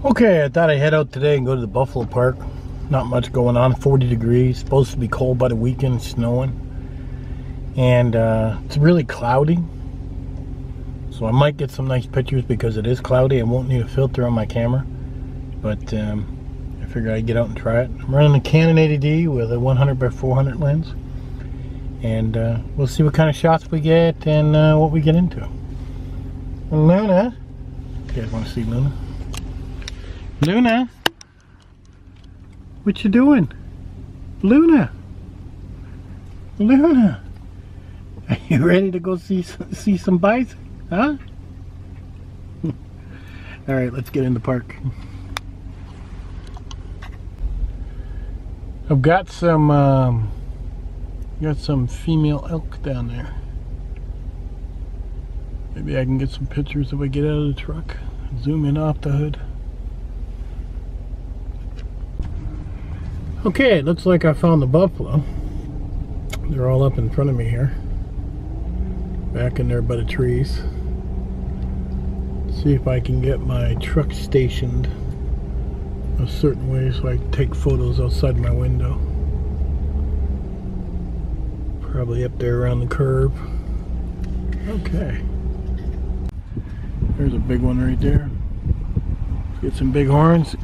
Okay, I thought I'd head out today and go to the Buffalo Park. Not much going on, 40 degrees, supposed to be cold by the weekend, snowing. And it's really cloudy. So I might get some nice pictures because it is cloudy. I won't need a filter on my camera. But I figured I'd get out and try it. I'm running a Canon 80D with a 100x400 lens. And we'll see what kind of shots we get and what we get into. Luna. You guys want to see Luna? Luna? What you doing? Luna? Luna? Are you ready to go see some bison? Huh? Alright, let's get in the park. I've got some female elk down there. Maybe I can get some pictures if I get out of the truck. Zoom in off the hood. Okay, it looks like I found the buffalo. They're all up in front of me here. Back in there by the trees. See if I can get my truck stationed a certain way so I can take photos outside my window. Probably up there around the curve. Okay. There's a big one right there. Get some big horns.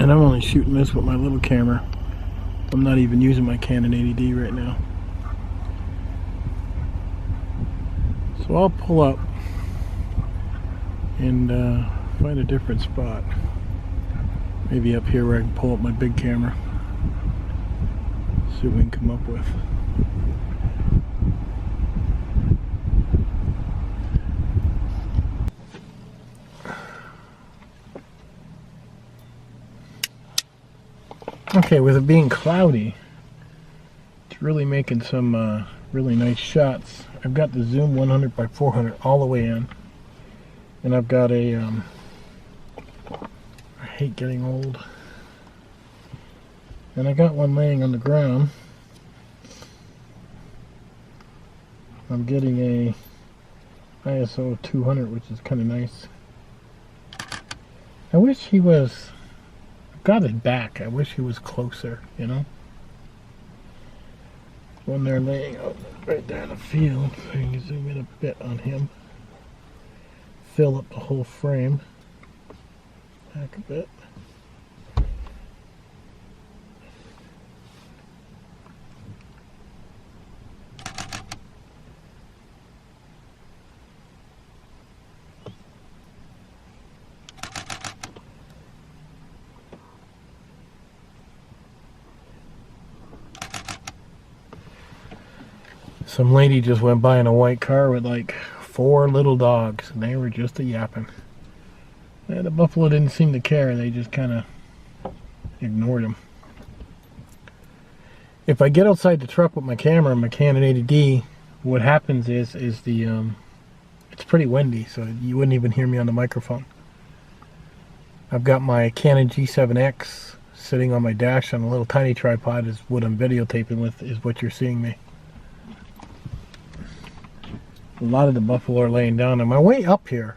And I'm only shooting this with my little camera. I'm not even using my Canon 80D right now. So I'll pull up and find a different spot. Maybe up here where I can pull up my big camera. See what we can come up with. Okay, with it being cloudy, it's really making some really nice shots. I've got the zoom 100x400 all the way in, and I've got a I hate getting old, and I got one laying on the ground. I'm getting a ISO 200, which is kind of nice. I wish he was. Got his back. I wish he was closer, you know? When they're laying out right there in the field, so you can zoom in a bit on him. Fill up the whole frame. Back a bit. Some lady just went by in a white car with like 4 little dogs, and they were just a yapping. And the buffalo didn't seem to care. They just kind of ignored him. If I get outside the truck with my camera, my Canon 80D, what happens is the it's pretty windy, so you wouldn't even hear me on the microphone. I've got my Canon G7X sitting on my dash on a little tiny tripod. Is what I'm videotaping with, is what you're seeing me. A lot of the buffalo are laying down. On my way up here,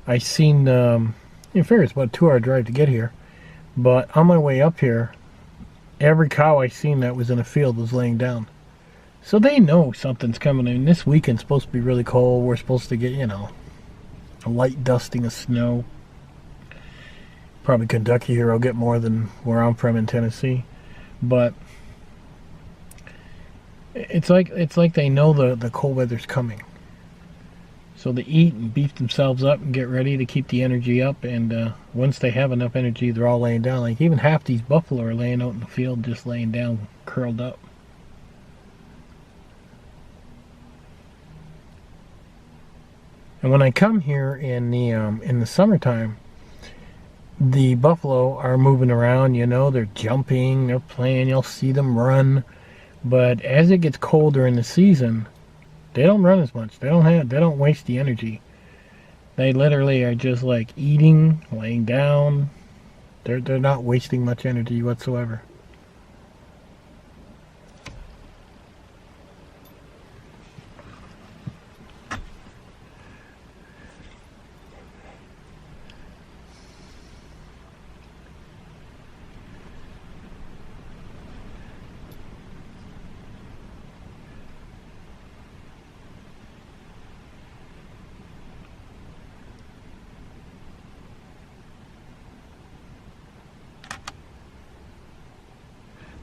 I seen, you figure it's about a 2-hour drive to get here, but on my way up here, every cow I seen that was in a field was laying down. So they know something's coming in. This weekend's supposed to be really cold. We're supposed to get, you know, a light dusting of snow. Probably Kentucky here will get more than where I'm from in Tennessee, but it's like they know the cold weather's coming. So they eat and beef themselves up and get ready to keep the energy up, and once they have enough energy, they're all laying down. Like even half these buffalo are laying out in the field, just laying down, curled up. And when I come here in the summertime, the buffalo are moving around, you know, they're jumping, they're playing, you'll see them run. But as it gets colder in the season, they don't run as much. They don't waste the energy. They literally are just like eating, laying down. They're not wasting much energy whatsoever.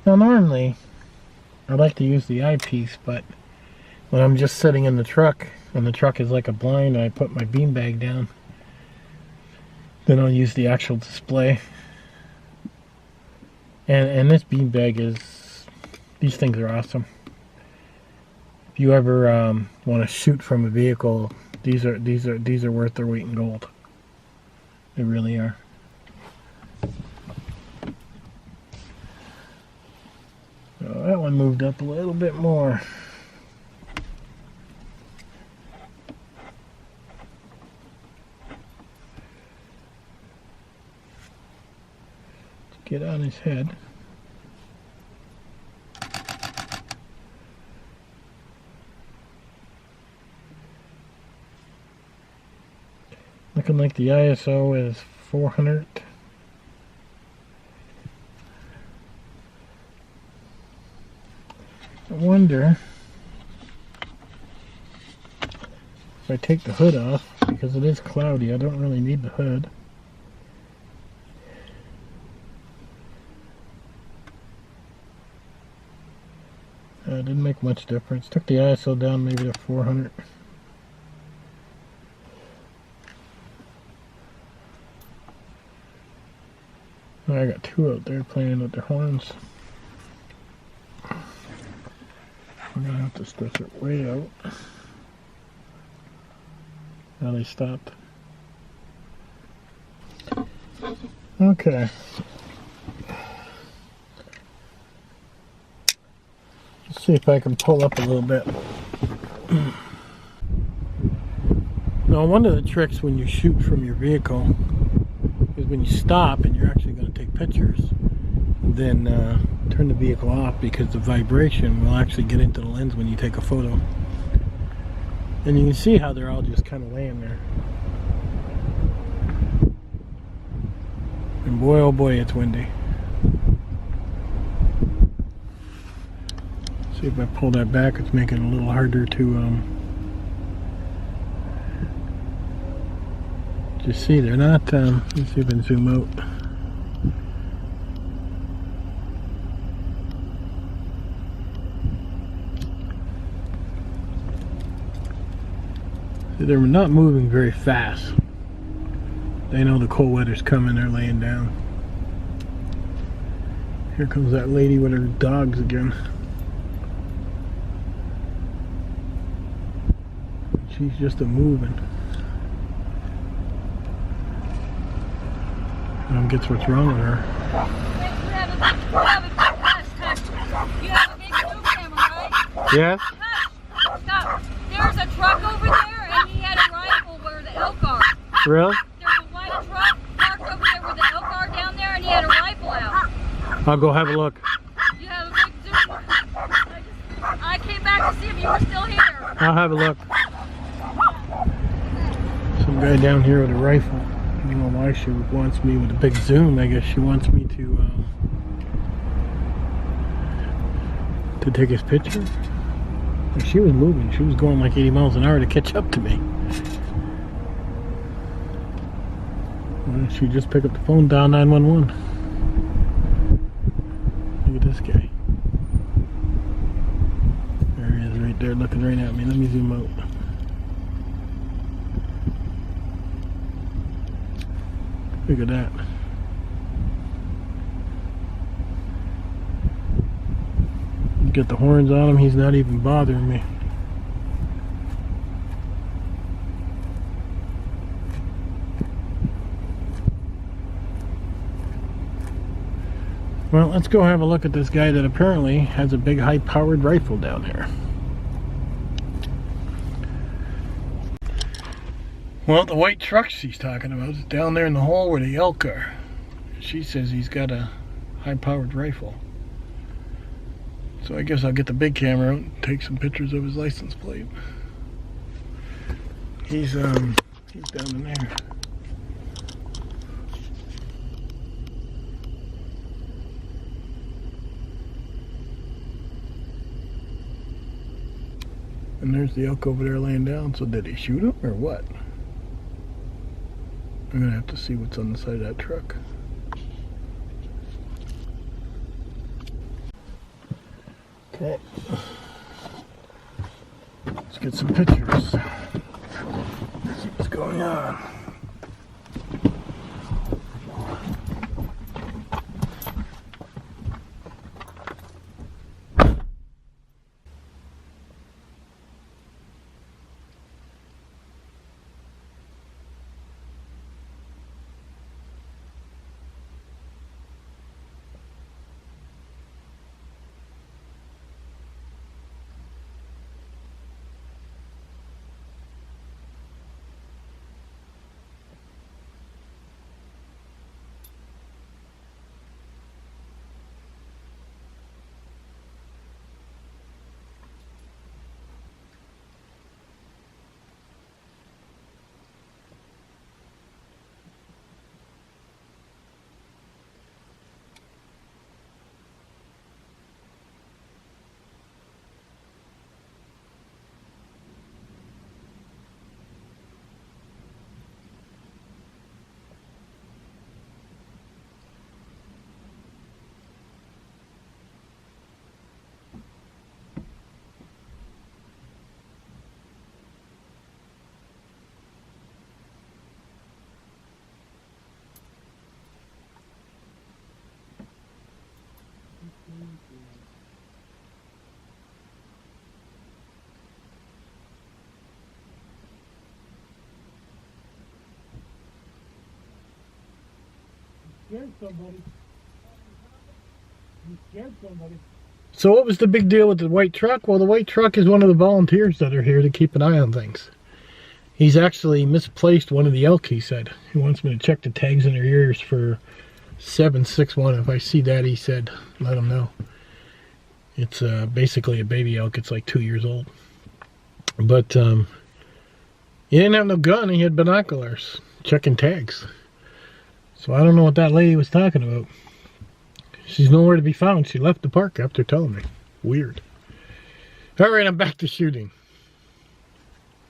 Now normally, I like to use the eyepiece, but when I'm just sitting in the truck, and the truck is like a blind, I put my beanbag down. Then I'll use the actual display. And this beanbag is, these things are awesome. If you ever want to shoot from a vehicle, these are worth their weight in gold. They really are. So that one moved up a little bit more. Let's get on his head. Looking like the ISO is 400. I wonder if I take the hood off, because it is cloudy, I don't really need the hood. It didn't make much difference. Took the ISO down maybe to 400. I got two out there playing with their horns. We're gonna have to stretch it way out. Now they stopped. Okay. Let's see if I can pull up a little bit. Now, one of the tricks when you shoot from your vehicle is when you stop and you're actually going to take pictures, then turn the vehicle off, because the vibration will actually get into the lens when you take a photo. And you can see how they're all just kind of laying there. And boy, oh boy, it's windy. See if I pull that back, it's making it a little harder to just see. They're not, let's see if I can zoom out. See, they're not moving very fast. They know the cold weather's coming, they're laying down. Here comes that lady with her dogs again. She's just a moving. I don't get what's wrong with her. You have a big zoom camera, right? Yes? Stop. There's a truck over there, and he had a rifle where the elk are. Really? There's a white truck parked over there where the elk are down there, and he had a rifle out. I'll go have a look. You have a big zoom. I came back to see if you were still here. I'll have a look. Some guy down here with a rifle. I don't know why she wants me with a big zoom. I guess she wants me to take his picture. She was moving. She was going like 80 miles an hour to catch up to me. Why don't she just pick up the phone, dial 911? Look at this guy. There he is right there looking right at me. Let me zoom out. Look at that. Get the horns on him, he's not even bothering me. Well, let's go have a look at this guy that apparently has a big high-powered rifle down there. Well, the white truck she's talking about is down there in the hole where the elk are. She says he's got a high-powered rifle. So I guess I'll get the big camera out and take some pictures of his license plate. He's down in there. And there's the elk over there laying down. So did he shoot him or what? I'm gonna have to see what's on the side of that truck. Okay. Let's get some pictures. See what's going on. Scared somebody. You scared somebody. So what was the big deal with the white truck? Well, the white truck is one of the volunteers that are here to keep an eye on things. He's actually misplaced one of the elk, he said. He wants me to check the tags in their ears for 761. If I see that, he said, let him know. It's basically a baby elk. It's like 2 years old. But he didn't have no gun. He had binoculars checking tags. So I don't know what that lady was talking about. She's nowhere to be found. She left the park after telling me. Weird. Alright, I'm back to shooting.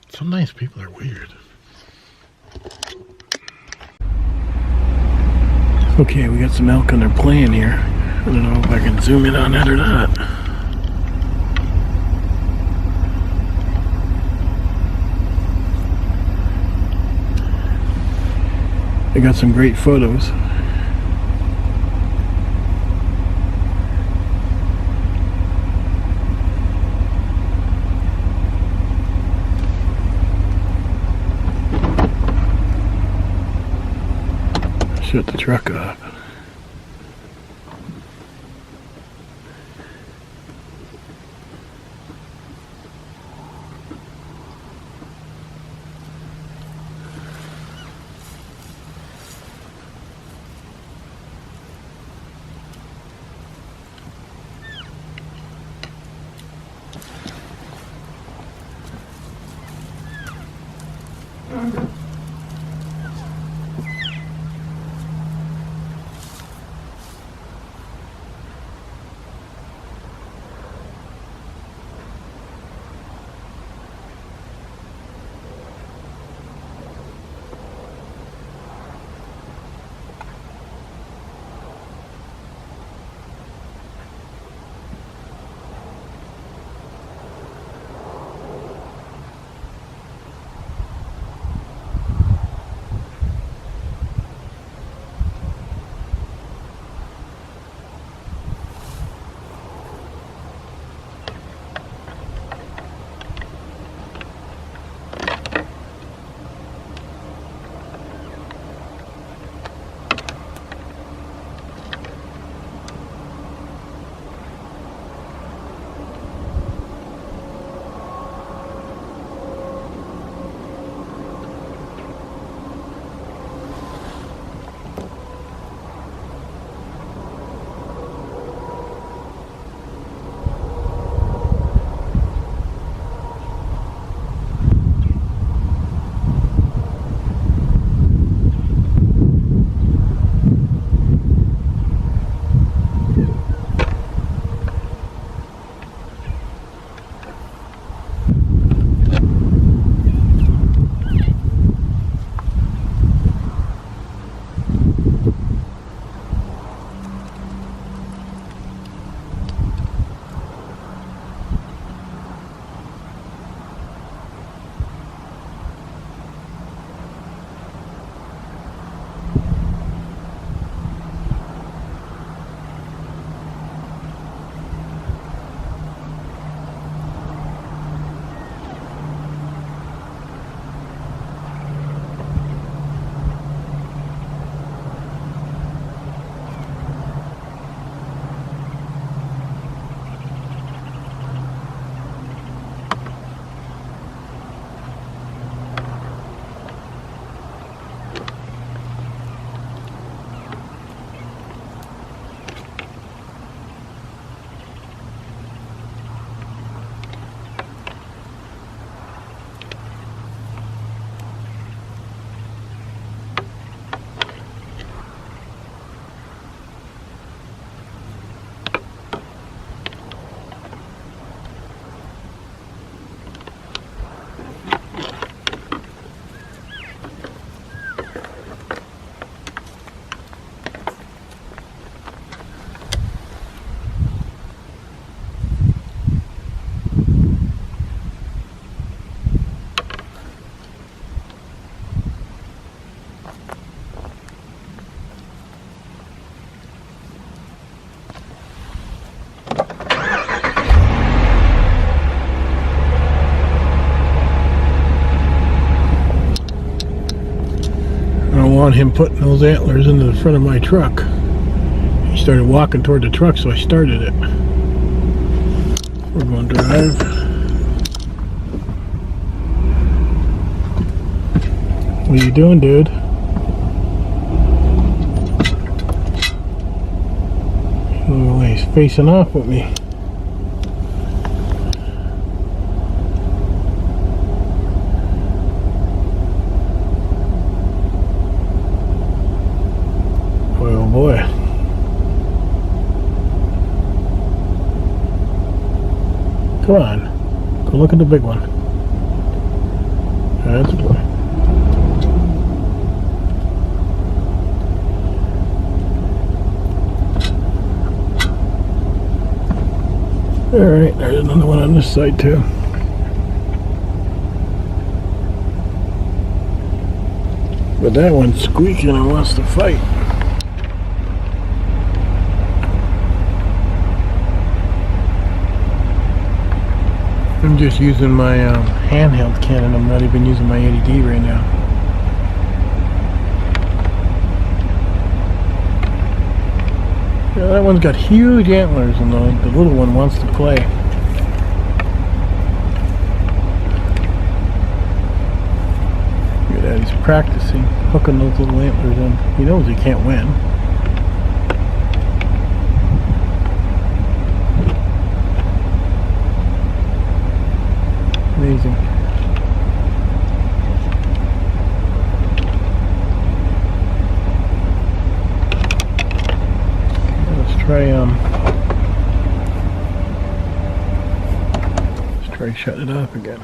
Some nice people are weird. Okay, we got some elk and they're playing here. I don't know if I can zoom in on that or not. I got some great photos. Shut the truck off. want him putting those antlers into the front of my truck. He started walking toward the truck, so I started it. We're going to drive. What are you doing, dude? Oh, he's facing off with me. Oh boy. Come on. Go look at the big one. That's a boy. Alright, there's another one on this side too. But that one's squeaking and wants to fight. I'm just using my handheld cannon. I'm not even using my ADD right now. Yeah, that one's got huge antlers, and the little one wants to play. Look at that, he's practicing hooking those little antlers in. He knows he can't win. Amazing. Let's try shutting it off again.